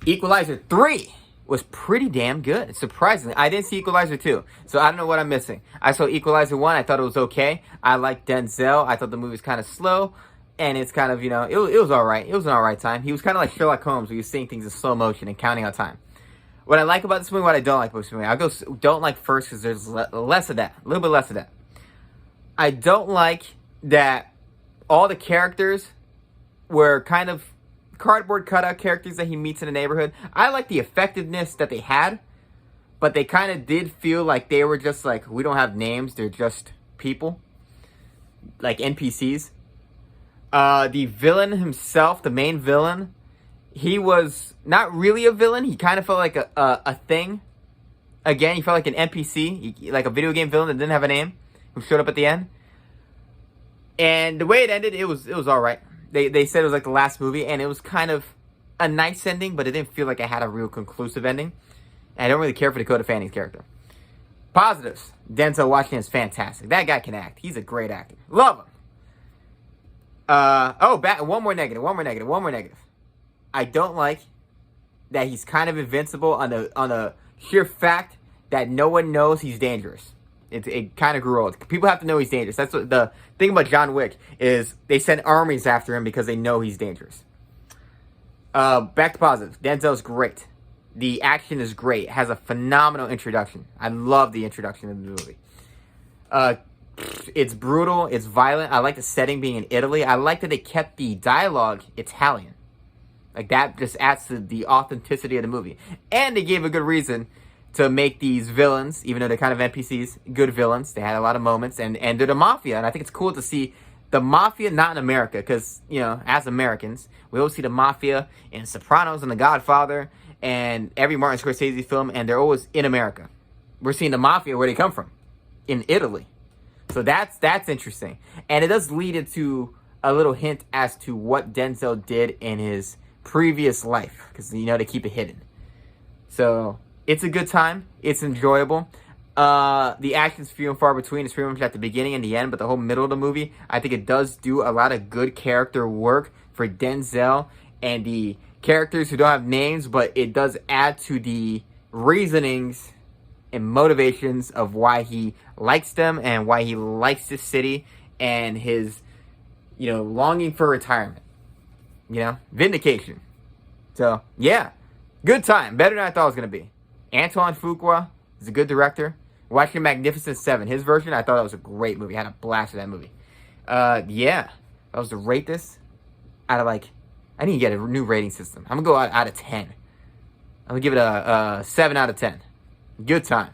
Equalizer 3 was pretty damn good. Surprisingly, I didn't see Equalizer 2, so I don't know what I'm missing. I saw Equalizer 1. I thought it was okay. I liked Denzel. I thought the movie was kind of slow, and it's kind of, it was all right. It was an all right time. He was kind of like Sherlock Holmes, where he was seeing things in slow motion and counting on time. What I like about this movie, what I don't like about this movie, I'll go don't like first because there's less of that, a little bit less of that. I don't like that all the characters were kind of cardboard cutout characters that he meets in the neighborhood. I like the effectiveness that they had, but they kind of did feel like they were just like, we don't have names, they're just people, like NPCs. The villain himself, the main villain, he was not really a villain. He kind of felt like a thing. Again, he felt like an NPC, like a video game villain that didn't have a name, who showed up at the end. And the way it ended, it was all right. They said it was like the last movie, and it was kind of a nice ending, but it didn't feel like it had a real conclusive ending. And I don't really care for Dakota Fanning's character. Positives. Denzel Washington is fantastic. That guy can act. He's a great actor. Love him. One more negative. I don't like that he's kind of invincible on the sheer fact that no one knows he's dangerous. It kind of grew old. People have to know he's dangerous. That's what the thing about John Wick is. They send armies after him because they know he's dangerous. Back to positives. Denzel's great. The action is great. It has a phenomenal introduction. I love the introduction of the movie. It's brutal. It's violent. I like the setting being in Italy. I like that they kept the dialogue Italian. Like, that just adds to the authenticity of the movie. And they gave a good reason to make these villains, even though they're kind of NPCs, good villains. They had a lot of moments, and they're the mafia. And I think it's cool to see the mafia not in America, because, as Americans, we always see the mafia in Sopranos and The Godfather and every Martin Scorsese film, and they're always in America. We're seeing the mafia where they come from, in Italy. So that's interesting. And it does lead into a little hint as to what Denzel did in his previous life, because, they keep it hidden. So it's a good time. It's enjoyable. The action's few and far between. It's pretty much at the beginning and the end, but the whole middle of the movie, I think it does do a lot of good character work for Denzel and the characters who don't have names, but it does add to the reasonings and motivations of why he likes them and why he likes this city and his, longing for retirement. Vindication. So, yeah, good time. Better than I thought it was going to be. Antoine Fuqua is a good director. Watching Magnificent Seven, his version, I thought that was a great movie. I had a blast with that movie. Yeah, if I was to rate this out of, I need to get a new rating system. I'm going to go out of 10. I'm going to give it a 7 out of 10. Good time.